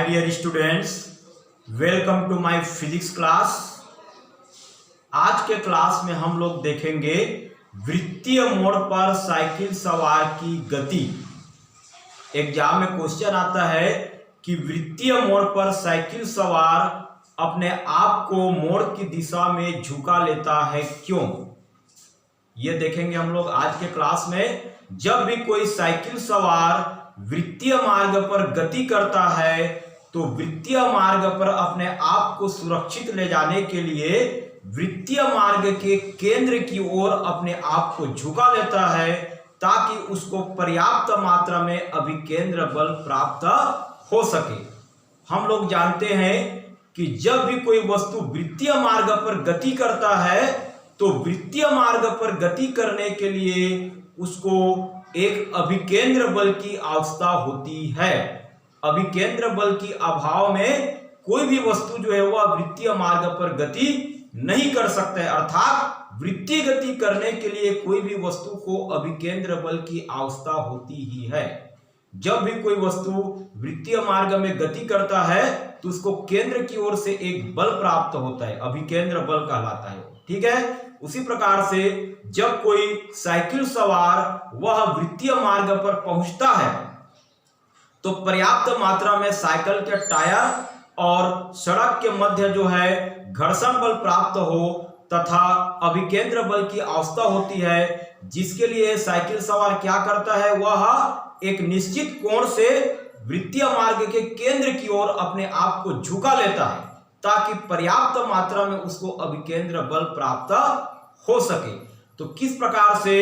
My dear students, welcome to my physics class. आज के class में हम लोग देखेंगे वृत्तीय मोड़ पर साइकिल सवार की गति। एग्जाम में क्वेश्चन आता है कि वृत्तीय मोड़ पर साइकिल सवार अपने आप को मोड़ की दिशा में झुका लेता है, क्यों? ये देखेंगे हम लोग आज के क्लास में। जब भी कोई साइकिल सवार वृत्तीय मार्ग पर गति करता है तो वृत्तीय मार्ग पर अपने आप को सुरक्षित ले जाने के लिए वृत्तीय मार्ग के केंद्र की ओर अपने आप को झुका लेता है ताकि उसको पर्याप्त मात्रा में अभिकेंद्र बल प्राप्त हो सके। हम लोग जानते हैं कि जब भी कोई वस्तु वृत्तीय मार्ग पर गति करता है तो वृत्तीय मार्ग पर गति करने के लिए उसको एक अभिकेंद्र बल की आवश्यकता होती है। अभिकेंद्र बल की अभाव में कोई भी वस्तु जो है वह वृत्तीय मार्ग पर गति नहीं कर सकता है, अर्थात वृत्तीय गति करने के लिए कोई भी वस्तु को अभिकेंद्र बल की आवश्यकता होती ही है। जब भी कोई वस्तु वृत्तीय मार्ग में गति करता है तो उसको केंद्र की ओर से एक बल प्राप्त होता है, अभिकेंद्र बल कहलाता है। ठीक है, उसी प्रकार से जब कोई साइकिल सवार वह वृत्तीय मार्ग पर पहुंचता है तो पर्याप्त मात्रा में साइकिल के टायर और सड़क के मध्य जो है घर्षण बल प्राप्त हो तथा अभिकेंद्र बल की आवश्यकता होती है, जिसके लिए साइकिल सवार क्या करता है, वह एक निश्चित कोण से वृत्तीय मार्ग के केंद्र की ओर अपने आप को झुका लेता है ताकि पर्याप्त मात्रा में उसको अभिकेंद्र बल प्राप्त हो सके। तो किस प्रकार से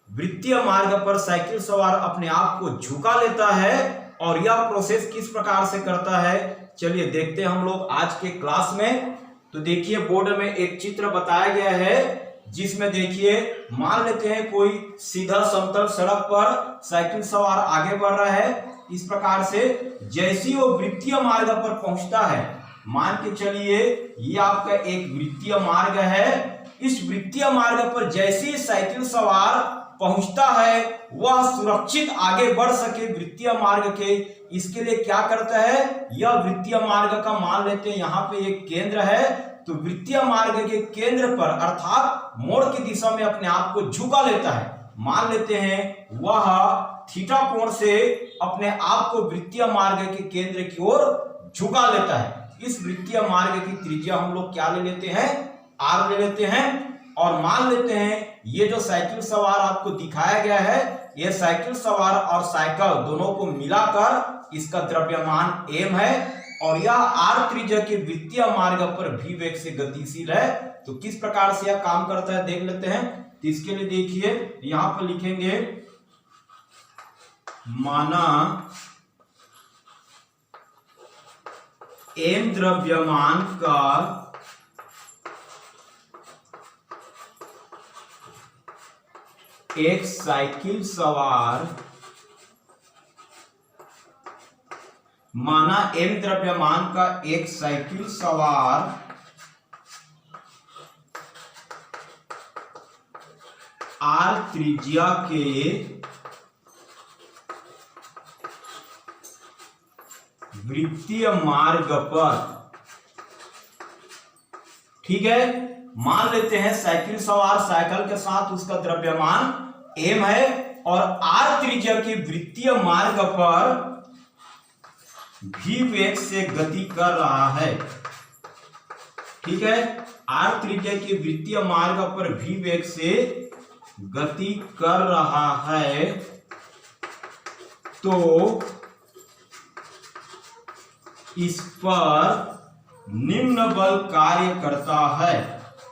वृत्तीय मार्ग पर साइकिल सवार अपने आप को झुका लेता है और यह प्रोसेस किस प्रकार से करता है, चलिए देखते हैं हम लोग आज के क्लास में। तो देखिए बोर्ड में एक चित्र बताया गया है जिसमें देखिए मान लेते हैं कोई सीधा समतल सड़क पर साइकिल सवार आगे बढ़ रहा है। इस प्रकार से जैसे वो वृत्तीय मार्ग पर पहुंचता है, मान के चलिए ये आपका एक वृत्तीय मार्ग है। इस वृत्तीय मार्ग पर जैसे ही साइकिल सवार पहुंचता है वह सुरक्षित आगे बढ़ सके वृत्तीय मार्ग के, इसके लिए क्या करता है, यह वृत्तीय मार्ग का मान लेते हैं यहाँ पे एक केंद्र है, तो वृत्तीय मार्ग के केंद्र पर अर्थात मोड़ की दिशा में अपने आप को झुका लेता है। मान लेते हैं वह थीटा कोण से अपने आप को वृत्तीय मार्ग के केंद्र की ओर झुका लेता है। इस वृत्तीय मार्ग की त्रिज्या हम लोग क्या ले लेते हैं, आर ले लेते हैं। और मान लेते हैं ये जो साइकिल सवार आपको दिखाया गया है, ये साइकिल सवार और साइकिल दोनों को मिलाकर इसका द्रव्यमान m है और यह r त्रिज्या के वृत्तीय मार्ग पर v वेग से गतिशील है। तो किस प्रकार से यह काम करता है देख लेते हैं। तो इसके लिए देखिए यहां पर लिखेंगे, माना m द्रव्यमान का एक साइकिल सवार, माना m द्रव्यमान का एक साइकिल सवार r त्रिज्या के वृत्तीय मार्ग पर, ठीक है, मान लेते हैं साइकिल सवार साइकिल के साथ उसका द्रव्यमान m है और r त्रिज्या के वृत्तीय मार्ग पर v वेग से गति कर रहा है। ठीक है, r त्रिज्या के वृत्तीय मार्ग पर v वेग से गति कर रहा है तो इस पर निम्न बल कार्य करता है।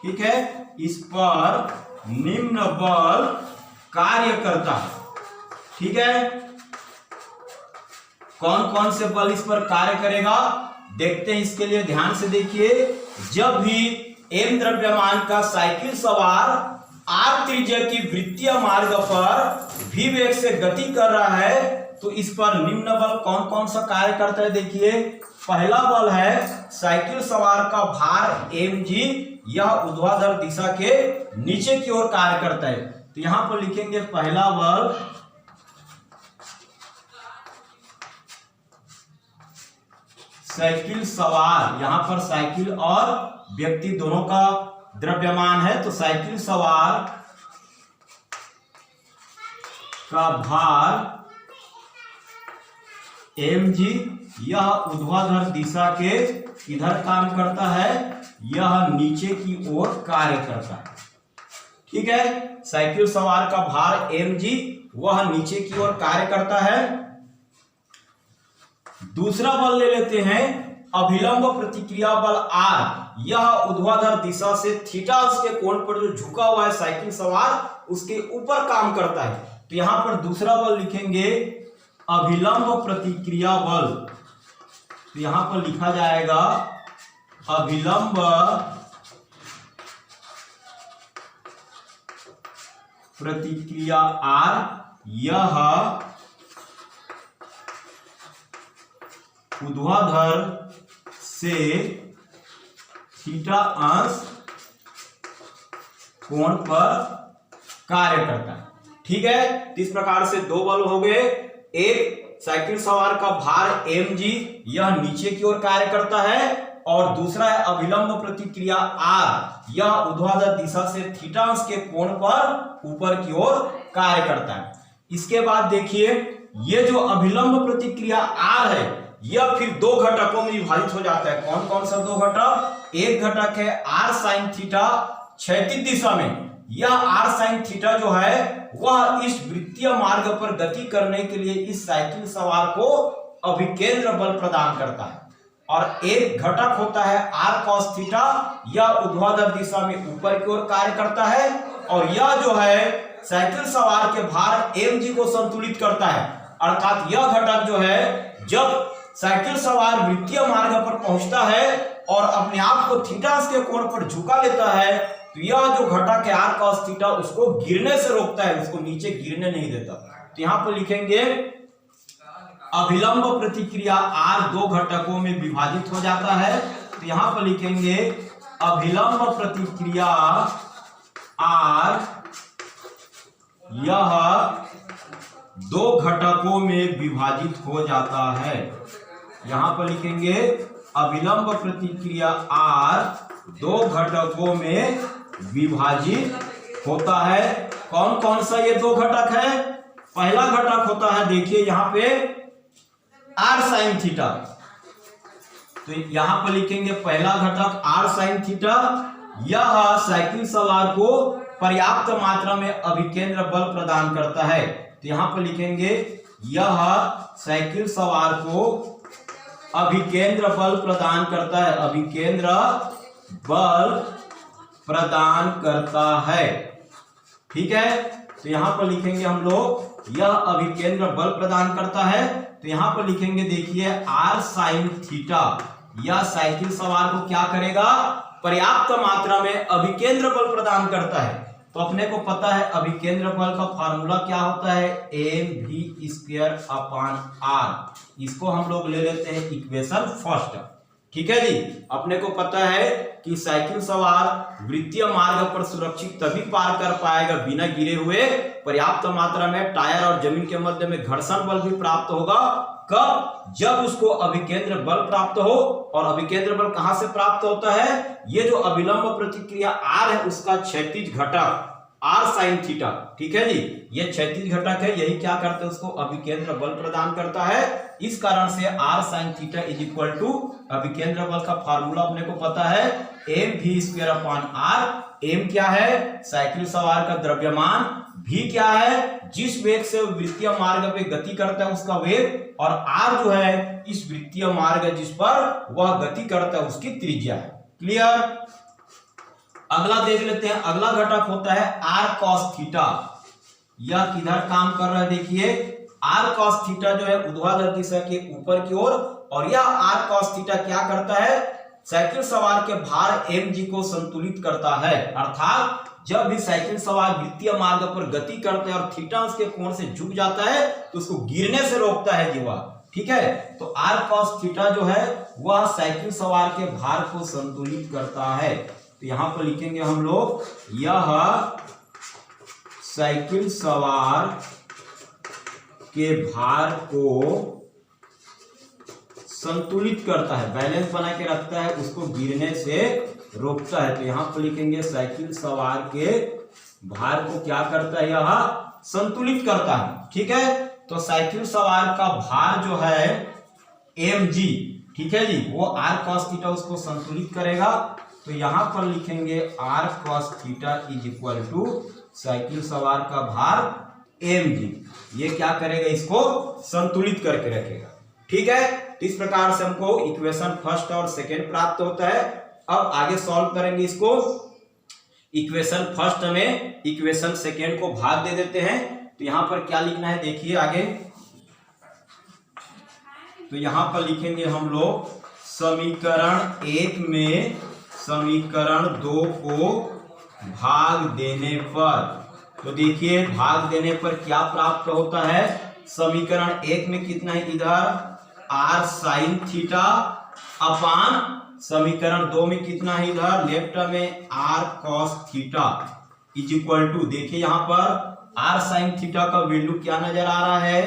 ठीक है, इस पर निम्न बल कार्य करता है। ठीक है, कौन कौन से बल इस पर कार्य करेगा देखते हैं। इसके लिए ध्यान से देखिए, जब भी m द्रव्यमान का साइकिल सवार r त्रिज्या की वृत्तीय मार्ग पर v वेग से गति कर रहा है तो इस पर निम्न बल कौन कौन सा कार्य करता है। देखिए पहला बल है साइकिल सवार का भार mg, यह ऊर्ध्वाधर दिशा के नीचे की ओर कार्य करता है। तो यहां पर लिखेंगे पहला बल साइकिल सवार, यहां पर साइकिल और व्यक्ति दोनों का द्रव्यमान है, तो साइकिल सवार का भार mg, यह ऊर्ध्वाधर दिशा के इधर काम करता है, यह नीचे की ओर कार्य करता है। ठीक है, साइकिल सवार का भार mg, वह नीचे की ओर कार्य करता है। दूसरा बल ले लेते हैं अभिलंब प्रतिक्रिया बल R, यह ऊर्ध्वाधर दिशा से थीटा के कोण पर जो झुका हुआ है साइकिल सवार, उसके ऊपर काम करता है। तो यहां पर दूसरा बल लिखेंगे अभिलंब प्रतिक्रिया बल, तो यहां पर लिखा जाएगा अभिलंब प्रतिक्रिया R, यह ऊर्ध्वाधर से थीटा अंश कोण पर कार्य करता है। ठीक है, तो इस प्रकार से दो बल हो गए, एक साइकिल सवार का भार mg, यह नीचे की ओर कार्य करता है, और दूसरा है अभिलंब प्रतिक्रिया R, यह ऊर्ध्वाधर दिशा से थीटा अंश के कोण पर ऊपर की ओर कार्य करता है। इसके बाद देखिए, ये जो अभिलंब प्रतिक्रिया R है, यह फिर दो घटकों में विभाजित हो जाता है। कौन कौन सा दो घटक? एक घटक है r sin थीटा क्षैतिज दिशा में, यह r sin थीटा जो है वह इस वृत्तीय मार्ग पर गति करने के लिए इस साइकिल सवार को अभिकेंद्र बल प्रदान करता है। और एक घटक होता है r cos थीटा, यह ऊर्ध्वाधर दिशा में ऊपर की ओर कार्य करता है, और यह जो है साइकिल सवार के भार mg को संतुलित करता है। अर्थात यह घटक जो है जब साइकिल सवार वृत्तीय मार्ग पर पहुंचता है और अपने आप को थीटा के कोण पर झुका लेता है, तो यह जो घटक है r cos थीटा उसको गिरने से रोकता है, उसको नीचे गिरने नहीं देता। तो यहां पर लिखेंगे अभिलंब प्रतिक्रिया R दो घटकों में विभाजित हो जाता है, तो यहां पर लिखेंगे अभिलंब प्रतिक्रिया R, यह दो घटकों में विभाजित हो जाता है। यहां पर लिखेंगे अभिलंब प्रतिक्रिया R दो घटकों में विभाजित होता है। कौन कौन सा ये दो घटक है? पहला घटक होता है, देखिए यहां पे r sin थीटा, तो यहां पर लिखेंगे पहला घटक r sin थीटा, यह साइकिल सवार को पर्याप्त मात्रा में अभिकेंद्र बल प्रदान करता है। तो यहां पर लिखेंगे यह साइकिल सवार को अभिकेंद्र बल प्रदान करता है, अभिकेंद्र बल प्रदान करता है। ठीक है, तो यहां पर लिखेंगे हम लोग यह अभिकेंद्र बल प्रदान करता है। तो यहां पर लिखेंगे देखिए r sin थीटा, यह साइकिल सवार को क्या करेगा? पर्याप्त मात्रा में अभिकेंद्र बल प्रदान करता है। तो अपने को पता है अभिकेंद्र बल का फार्मूला क्या होता है? mv²/r। इसको हम लोग ले लेते हैं इक्वेशन फर्स्ट। ठीक है जी, अपने को पता है कि साइकिल सवार वृत्तीय मार्ग पर सुरक्षित तभी पार कर पाएगा बिना गिरे हुए, पर्याप्त मात्रा में टायर और जमीन के मध्य में घर्षण बल भी प्राप्त होगा। कब? जब उसको अभिकेंद्र बल प्राप्त हो। और अभिकेंद्र बल कहां से प्राप्त होता है? ये जो अभिलंब प्रतिक्रिया R है उसका क्षैतिज घटक r sin थीटा। ठीक है जी, ये क्षैतिज घटक है, यही क्या करते हैं? उसको अभिकेंद्र बल प्रदान करता है। इस कारण से r sin theta is equal to अभिकेंद्र बल का फार्मूला अपने को पता है mv²/r। m क्या है? साइकिल सवार का द्रव्यमान, v क्या है? जिस वेग से वृत्तीय मार्ग पे गति करता है उसका वेग, और r जो है इस वृत्तीय मार्ग जिस पर वह गति करता है उसकी त्रिज्या है। क्लियर? अगला देख लेते हैं, अगला घटक होता है r cos थीटा। यह किधर काम कर रहा है? देखिए r cos थीटा जो है ऊर्ध्वाधर दिशा के ऊपर की ओर, और यह r cos थीटा क्या करता है? साइकिल सवार के भार mg को संतुलित करता है। अर्थात जब भी साइकिल सवार वृत्तीय मार्ग पर गति करते हैं और थीटा के कोण से झुक जाता है तो उसको गिरने से रोकता है जीवा। ठीक है, तो r cos थीटा जो है वह साइकिल सवार के भार को संतुलित करता है। तो यहां पर लिखेंगे हम लोग यह साइकिल सवार के भार को संतुलित करता है, बैलेंस बना के रखता है, उसको गिरने से रोकता है। तो यहाँ पर लिखेंगे साइकिल सवार के भार को क्या करता है, यह संतुलित करता है। ठीक है, तो साइकिल सवार का भार जो है mg, ठीक है जी, वो r cos थीटा उसको संतुलित करेगा। तो यहां पर लिखेंगे r cos theta is equal to cycle सवार का भार mg, ये क्या करेगा, इसको संतुलित करके रखेगा। ठीक है, इस प्रकार से हमको इक्वेशन फर्स्ट और सेकेंड प्राप्त होता है। अब आगे सॉल्व करेंगे इसको। इक्वेशन फर्स्ट में इक्वेशन सेकेंड को भाग दे देते हैं। तो यहां पर क्या लिखना है देखिए आगे। तो यहां पर लिखेंगे हम लोग समीकरण 1 में समीकरण 2 को भाग देने पर, तो देखिए भाग देने पर क्या प्राप्त होता है। समीकरण 1 में कितना है, इधर r sin थीटा अपान समीकरण 2 में कितना है, इधर लेफ्ट में r cos theta is equal to, देखिए यहां पर r sin थीटा का वैल्यू क्या नजर आ रहा है,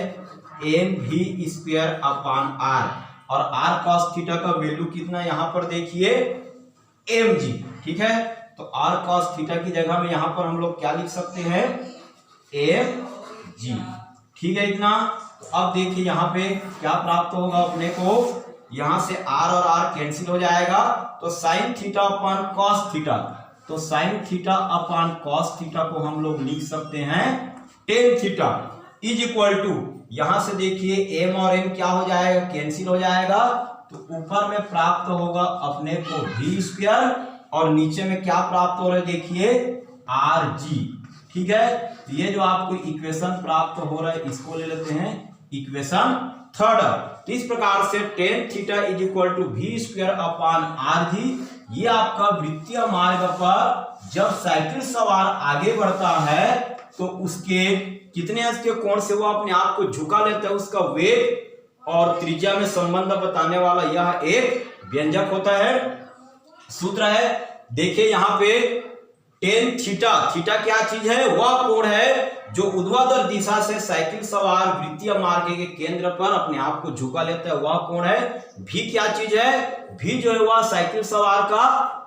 mv स्क्वायर अपान r, और r cos थीटा का वैल्यू कितना है, यहां पर देखिए mg। ठीक है, तो r cos थीटा की जगह में यहां पर हम लोग क्या लिख सकते हैं, mg। ठीक है इतना। तो अब देखिए यहाँ पे क्या प्राप्त होगा अपने को, यहां से r और r कैंसिल हो जाएगा, तो sine theta upon cos theta, तो sine theta upon cos theta को हम लोग लिख सकते हैं tan theta is equal to, यहां से देखिए m और m क्या हो जाएगा, कैंसिल हो जाएगा। तो ऊपर में प्राप्त होगा अपने को v स्क्वायर, और नीचे में क्या प्राप्त हो रहा है देखिए rg। ठीक है, तो ये जो आपको इक्वेशन प्राप्त हो रहा है इसको ले लेते हैं इक्वेशन थर्ड। तो इस प्रकार से tan theta is equal to v square upon rg, ये आपका वृत्तीय मार्ग पर जब साइकिल सवार आगे बढ़ता है तो उसके कितने अंश के कोण से वो अपने आप को झुका लेता है, उसका वेग और त्रिज्या में संबंध बताने वाला यह एक व्यंजक होता है, सूत्र है। देखिए यहाँ पे टेन थीटा, थीटा क्या चीज है, वह कोण है जो ऊर्ध्वाधर दिशा से साइकिल सवार वृत्तीय मार्ग के केंद्र पर अपने आप को झुका लेता है, वह कोण है। भी क्या चीज है, भी जो है वह साइकिल सवार का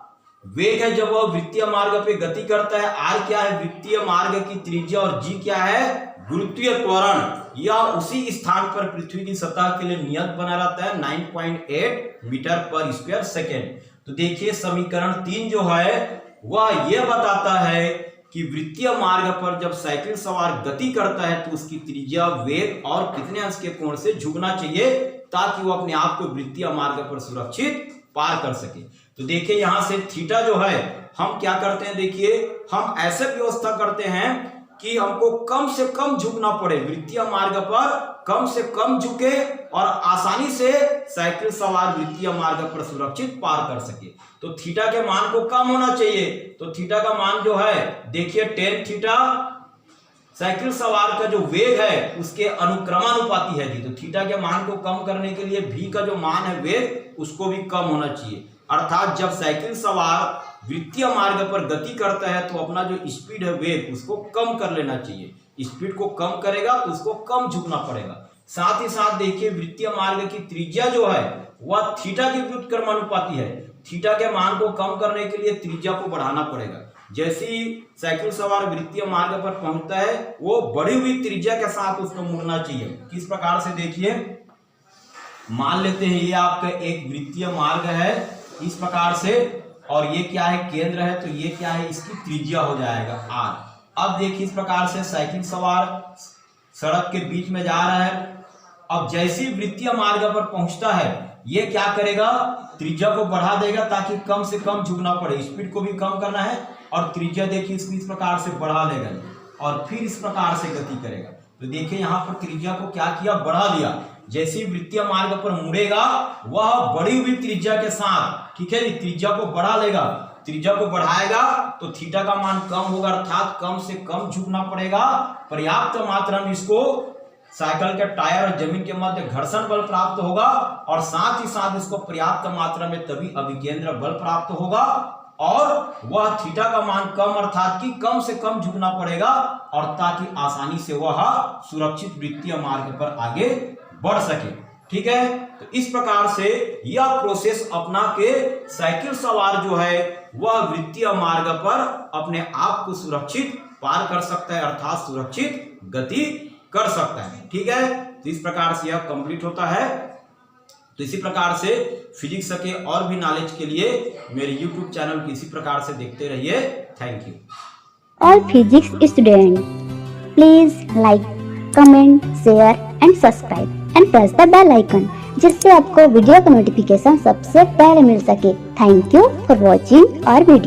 वेग है जब वह वृत्तीय मार्ग पे गति करता है। आर क्या है, वृत्तीय मार्ग की त्रिज्या, और जी क्या है, गुरुत्वीय त्वरण। यह उसी स्थान पर पृथ्वी की सतह के लिए नियत बना रहता है 9.8 मीटर पर स्क्वायर सेकेंड। तो देखिए समीकरण 3 जो है वह यह बताता है कि वृत्तीय मार्ग पर जब साइकिल सवार गति करता है तो उसकी त्रिज्या, वेग और कितने अंश के कोण से झुकना चाहिए ताकि वो अपने आप को वृत्तीय मार्ग पर सुरक्षित पार कर सके। तो देखिए यहां से थीटा जो है हम क्या करते हैं, देखिए हम ऐसे व्यवस्था करते हैं कि हमको कम से कम झुकना पड़े, वृत्तीय मार्ग पर कम से कम झुके और आसानी से साइकिल सवार वृत्तीय मार्ग पर सुरक्षित पार कर सके। तो थीटा के मान को कम होना चाहिए। तो थीटा का मान जो है देखिए टेन थीटा साइकिल सवार का जो वेग है उसके अनुक्रमानुपाती है जी। तो थीटा के मान को कम करने के लिए v का जो मान है वेग उसको भी कम होना चाहिए, अर्थात जब साइकिल सवार वृत्तीय मार्ग पर गति करता है तो अपना जो स्पीड है वेग उसको कम कर लेना चाहिए। स्पीड को कम करेगा तो उसको कम झुकना पड़ेगा। साथ ही साथ देखिए वृत्तीय मार्ग की त्रिज्या जो है वह थीटा के व्युत्क्रमानुपाती है। थीटा के मान को कम करने के लिए त्रिज्या को बढ़ाना पड़ेगा। जैसे ही साइकिल सवार वृत्तीय मार्ग पर पहुंचता है वो बढ़ी हुई त्रिज्या के साथ उसको मुड़ना चाहिए। किस प्रकार से देखिए, मान लेते हैं ये आपका एक वृत्तीय मार्ग है इस प्रकार से, और ये क्या है, केंद्र है, तो ये क्या है, इसकी त्रिज्या हो जाएगा r। अब देखिए इस प्रकार से साइकिल सवार सड़क के बीच में जा रहा है। अब जैसे ही वृत्तीय मार्ग पर पहुंचता है ये क्या करेगा, त्रिज्या को बढ़ा देगा ताकि कम से कम झुकना पड़े, स्पीड को भी कम करना है, और त्रिज्या देखिए इसको इस प्रकार से बढ़ा देगा और फिर इस प्रकार से गति करेगा। तो देखिए यहाँ पर त्रिज्या को क्या किया, बढ़ा दिया। जैसे ही वृत्तीय मार्ग पर मुड़ेगा वह बढ़ी हुई त्रिज्या के साथ, ठीक है, त्रिज्या को बढ़ा लेगा। त्रिज्या को बढ़ाएगा तो थीटा का मान कम होगा, अर्थात कम से कम झुकना पड़ेगा। पर्याप्त मात्रा में इसको साइकिल के टायर और जमीन के मध्य घर्षण बल प्राप्त होगा, और साथ ही साथ इसको पर्याप्त मात्रा में तभी अभिकेंद्र बल प्राप्त होगा, और वह थीटा का मान कम, अर्थात कि कम से कम झुकना पड़ेगा, और ताकि आसानी से वह सुरक्षित वृत्तीय मार्ग पर आगे बढ़ सके। ठीक है। तो इस प्रकार से यह प्रोसेस अपना के साइकिल सवार जो है वह वृत्तीय मार्ग पर अपने आप को सुरक्षित पार कर सकता है, अर्थात सुरक्षित गति कर सकता है। ठीक है, तो इस प्रकार से यह कंप्लीट होता है। तो इसी प्रकार से फिजिक्स के और भी नॉलेज के लिए मेरे यूट्यूब चैनल को इसी प्रकार से देखते रहिए। Thank you. All physics students, please like, comment, share and subscribe and press the bell icon जिससे आपको वीडियो का नोटिफिकेशन सबसे पहले मिल सके। Thank you for watching our video.